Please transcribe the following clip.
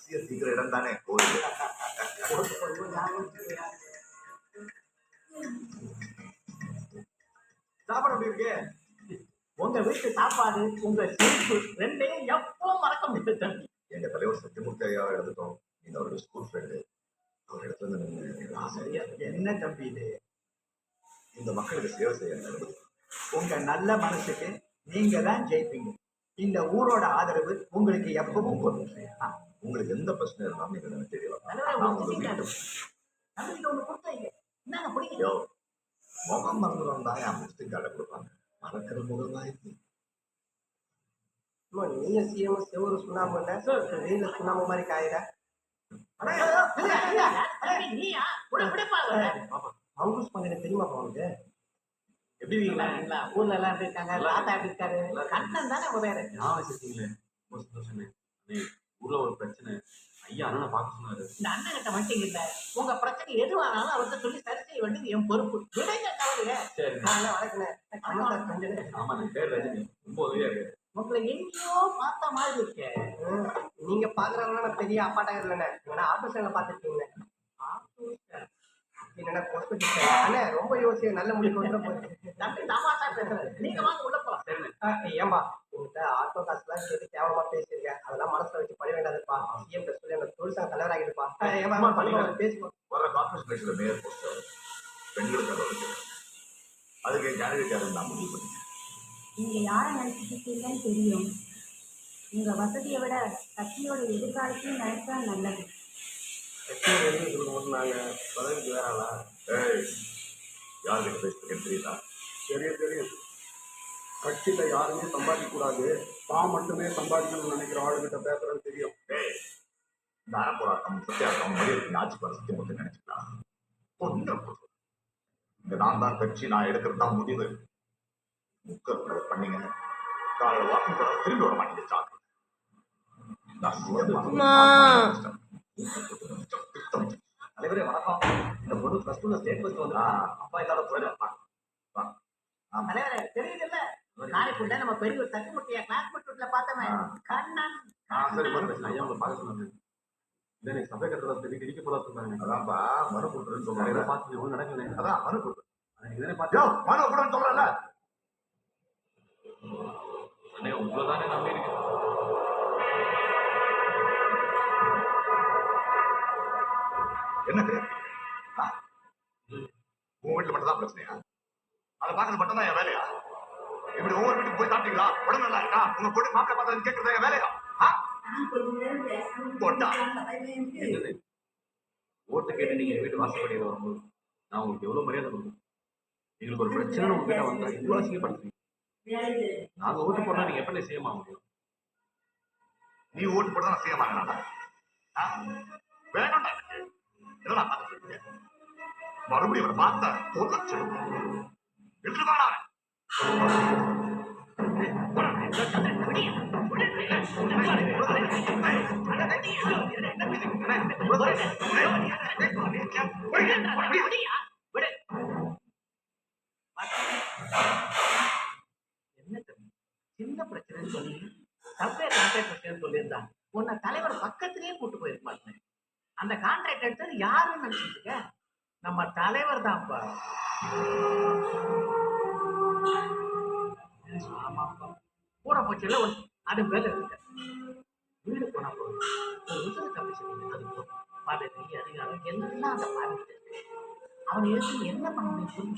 அரிசியை தீக்கிற இடம் தானே கோயில். சாப்பாடு எப்படி இருக்கு? உங்க வீட்டு சாப்பாடு உங்க சிரிப்பு ரெண்டையும் எப்போ மறக்க முடியாது தம்பி. எங்க தலைவர் சத்தியமூர்த்தி ஐயா எடுத்துட்டோம். நீங்க அவருடைய ஸ்கூல் ஃப்ரெண்டு. அவர் இடத்துல சரியா என்ன தம்பி இது? இந்த மக்களுக்கு சேவை செய்ய உங்க நல்ல மனசுக்கு நீங்க தான் ஜெயிப்பீங்க. இந்த ஊரோட ஆதரவு உங்களுக்கு எப்பவும் உங்களுக்கு எந்த பிரச்சனை இருந்தாலும் எனக்கு தெரியல. முகம் மறந்துடும் தான் என் முஸ்லிம் கார்டை கொடுப்பாங்க. மறக்கிற முகம் தான் இருக்கு. நீங்க சிஎம் செவரு சுண்ணாம்பு வெயில சுண்ணாம்பு மாதிரி காயிற மங்கூஸ் பண்ண தெரியுமா போகுது? எப்படி இருக்கீங்களா? ஊர்ல எல்லாம் எப்படி இருக்காங்க? தாத்தா எப்படி இருக்காரு? கண்ணன் தானே உங்க பேரு. ஞாபகம் ரொம்ப சந்தோஷமே. ஊர்ல ஒரு பிரச்சனை, ஐயா அண்ணனை பார்க்க சொன்னாரு. இந்த அண்ணன் கிட்ட மட்டும் இல்ல, உங்க பிரச்சனை எதுவானாலும் அவர்கிட்ட சொல்லி சரி செய்ய வேண்டியது என் பொறுப்பு. விடைங்க கவலைய. சரி வணக்கம். ஆமா, என் பேர் ரஜினி. ரொம்ப உதவியா இருக்கு. உங்களை எங்கேயோ பார்த்த மாதிரி இருக்கு. நீங்க பாக்குறவங்க பெரிய அப்பாட்டா இல்லைண்ணே. ஆட்டோ ஸ்டாண்ட்ல பாத்துருக்கீங்க. என்னடா அண்ணே ரொம்ப யோசிச்சு நல்ல முடிவு கொண்டு போயிருக்கு. தம்பி தமாஷா பேசுறேன். நீங்க வாங்க உள்ள போலாம். ஏன்பா உங்ககிட்ட ஆட்டோ காசுலாம் கேட்டு கேவலமா பேசியிருக்கேன். அதெல்லாம் மனசுல வச்சு பண்ண வேண்டாதுப்பா. சிஎம் சொல்லி அந்த தொழிற்சங்க தலைவராகிடுப்பா. ஏமா பேசுவோம். வர கார்பரேஷன் மேயர் போஸ்ட் பெண்களுக்கு அதுக்கு கேண்டிடேட் யாரும் நான் முடிவு பண்ணிட்டேன். நீங்க யாரை நினைச்சிட்டு இருக்கீங்கன்னு தெரியும். உங்க வசதியை விட கட்சியோட எதிர்காலத்தையும் நினைச்சா நல்லது. நாங்க பதவிக்கு வேறாளா? யாருக்கிட்ட பேசுறேன்னு தெரியுதா? தெரியும். கட்சியில யாருமே சம்பாதிக்க கூடாது, தான் மட்டுமே சம்பாதிக்கணும்னு நினைக்கிற ஆளுகிட்ட பேசுறேன்னு தெரியும். இந்த அறப்போராட்டம் சத்தியாகிரகம் மரியாதை ஆட்சி வர சத்தியமூர்த்தி நினைச்சுக்கலாம். இந்த நான் தான் கட்சி, நான் எடுக்கிறது தான் முடிவு. முக்க பண்ணீங்க காலையில் வாக்கிங் போற திரும்பி வர மாட்டேங்குது. தலைவரே வணக்கம். இந்த பொண்ணு பிளஸ் டூல ஸ்டேட் ஃபர்ஸ்ட் வந்து அப்பா இல்லாத போயிடலாம். தலைவரே தெரியுதுல்ல, நாளைக்குள்ள நம்ம பெரிய ஒரு சத்தியமூர்த்தியா கிளாஸ்மேட் வீட்டுல பார்த்தவன் கண்ணன். சரி, ஐயா உங்களை பார்க்க சொன்னாங்க. இல்லை, நீ சபை கட்டுறத தெரிவிக்க இடிக்க போதா சொன்னாங்க. அதான்ப்பா மனு கொடுத்துருன்னு சொல்றாங்க. பார்த்து ஒன்றும் நடக்கல. அதான் மனு கொடுத்து இதனை பார்த்து மனு கொடுன்னு சொல்றல. உங்களதானே நம்பி இருக்கு. என்ன உங்க வீட்டுல மட்டும் தான் பிரச்சனையா? அதை பார்க்கறது மட்டும் தான் என் வேலையா? இப்படி ஒவ்வொரு வீட்டுக்கு போய் சாப்பிட்டீங்களா? உடம்பு நல்லா இருக்கா? உங்க பொண்ணு மாப்பிள்ள பார்த்தா கேட்கறது என் வேலையா? ஓட்டு கேட்டு நீங்க வீட்டு வாசப்படியில் வரும்போது நான் உங்களுக்கு எவ்வளவு மரியாதை கொடுக்கும். எங்களுக்கு ஒரு பிரச்சனை உங்ககிட்ட வந்தா இவ்வளவு அசிங்கப்படுத்துறீங்க. நாங்க ஓட்டு போட்டா நீங்க எப்படி செய்ய முடியும்? நீ ஓட்டு போட்டா நான் செய்ய மாட்டேன். வேணும்டா இதெல்லாம் பார்த்துட்டு மறுபடியும் அவரை பார்த்தா தோல் லட்சம் எடுத்துக்கான சின்ன பிரச்சனை சொல்லி சப்ளை கான்ட்ராக்ட் சொல்லியிருந்தாங்க. உன்னை தலைவர் பக்கத்திலேயே கூட்டு போயிருக்க மாட்டேன். அந்த கான்ட்ராக்ட் எடுத்தது யாருன்னு நினைச்சிட்டு இருக்க? நம்ம தலைவர் தான்ப்பா. கூட போச்சுல அது மேல இருக்க வீடு போனா போதும். ஒரு விசிறு கமிஷன் அது போதும். பதவி அதிகாரம் எல்லாம் அந்த பாதிட்டு அவனை எடுத்து என்ன பண்ண முடியும்?